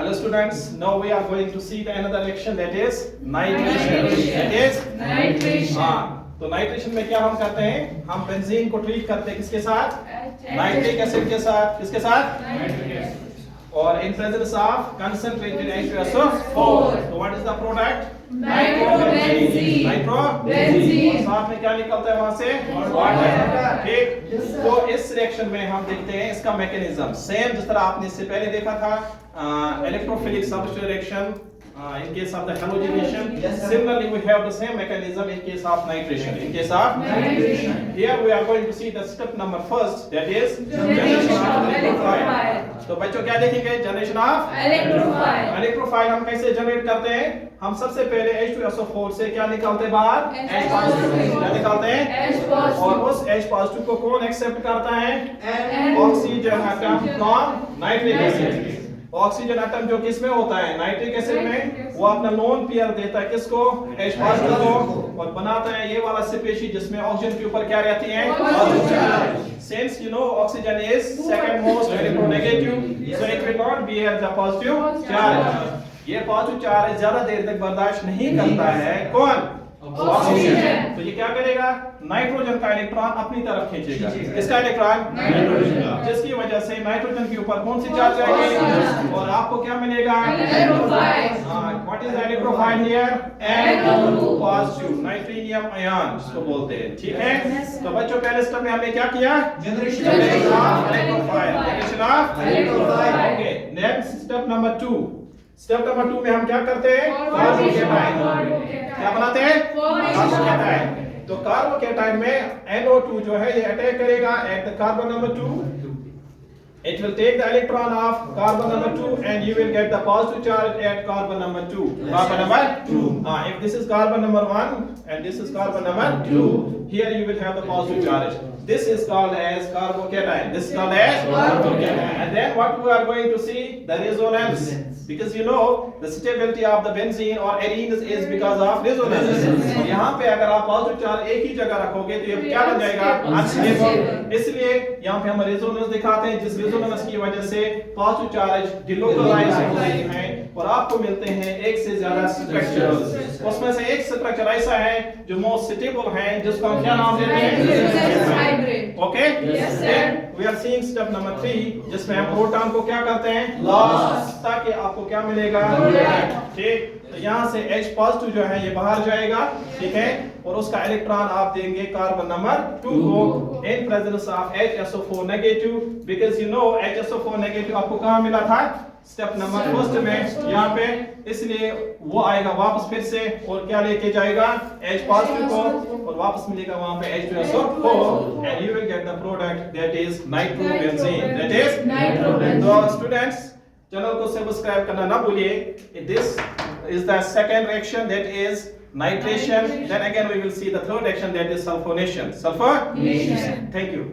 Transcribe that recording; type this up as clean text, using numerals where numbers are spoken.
Hello students, now we are going to see the another reaction that is nitration. That is Nitration. हाँ, तो nitration में क्या हम करते हैं? हम बेंजीन को ट्रीट करते हैं किसके साथ? नाइट्रिक एसिड के साथ. किसके साथ? और in presence of concentrated H2SO4. So what is the product? Nitrobenzene. Nitrobenzene. और साथ में क्या निकलता है वहां से? वाटर. ठीक. तो इस रिएक्शन में हम देखते हैं इसका मैकेनिज्म सेम जिस तरह आपने इससे पहले देखा था electrophilic substitution reaction in case of the halogenation. Similarly we have the same mechanism in case of nitration. In case of Nitration. here we are going to see the step number first, that is Generation of electrophile. तो बच्चों क्या देखेंगे? Generation of Electrophile. Electrophile हम कैसे generate करते हैं? हम सबसे पहले H2SO4 से क्या निकालते हैं बाहर? H H+, क्या निकालते हैं? H+, और उस H+ को कौन एक्सेप्ट करता है? Oxygen atom from nitric acid. Oxygen atom जो किस में होता है? नाइट्रिक एसिड में. वो अपना लोन पेयर देता है किसको? H+ को, और बनाता है ये वाला स्पीशीज जिसमें ऑक्सीजन के ऊपर क्या रहती है? Oxygen. Since you know oxygen is second most electronegative, so it will not bear the positive charge. ये पॉजिटिव चार्ज ज्यादा देर तक बर्दाश्त नहीं करता है. कौन? ऑक्सीजन. तो ये क्या करेगा? नाइट्रोजन का इलेक्ट्रॉन अपनी तरफ खींचेगा. किसका इलेक्ट्रॉन? नाइट्रोजन का. जिसकी वजह से नाइट्रोजन के ऊपर कौन सी चार्ज आएगी? और आपको क्या मिलेगा? Electrophile. What is electrophile here? NO2 positive nitronium ion जिसको बोलते हैं. ठीक है. तो बच्चों पहले स्टेप में हमने क्या किया? Generation of electrophile. Generation of electrophile. Okay. Next step number 2. Step number 2 में हम क्या करते हैं? कार्बोकेटाइन. क्या बनाते हैं? कार्बोकेटाइन. तो कार्बोकेटाइन में NO2 जो है ये अटैक करेगा at the carbon number 2. It will take the electron of carbon number 2 and you will get the positive charge at carbon number 2. Carbon number 2. If this is carbon number 1 and this is carbon number 2, here you will have the positive charge. This is called as carbocation. This is called as carbocation. And then what we are going to see? The resonance. Because you know the stability of the benzene or arenes is because of resonance. यहाँ पे अगर आप positive charge एक ही जगह रखोगे तो ये क्या बन जाएगा? अनस्टेबल. इसलिए यहाँ पे हम रेजोनेंस दिखाते हैं जिस रेजोनेंस की वजह से पॉजिटिव चार्ज डिलोकलाइज होते हैं और आपको मिलते हैं एक से ज्यादा स्ट्रक्चर्स. उसमें से एक स्ट्रक्चर ऐसा है जो मोस्ट स्टेबल है जिसको हम क्या नाम देते हैं? Okay. We are seeing step number 3 जिसमें हम प्रोटॉन को क्या करते हैं? लॉस. ताकि आपको क्या मिलेगा? ठीक. तो यहाँ से H+ जो है ये बाहर जाएगा. ठीक है. और उसका इलेक्ट्रॉन आप देंगे कार्बन नंबर 2 को in presence of HSO4 negative. Because you know HSO4 negative आपको कहाँ मिला था? स्टेप नंबर फर्स्ट में यहाँ पे. इसलिए वो आएगा वापस फिर से और क्या लेके जाएगा? H+ को, और वापस मिलेगा वहां पे H2SO4 and you will get the product that is nitrobenzene. That is Nitrobenzene. तो स्टूडेंट्स चैनल को सब्सक्राइब करना ना भूलिए. This is the second reaction, that is nitration. Then again we will see the third reaction, that is sulfonation. Sulfonation. Thank you.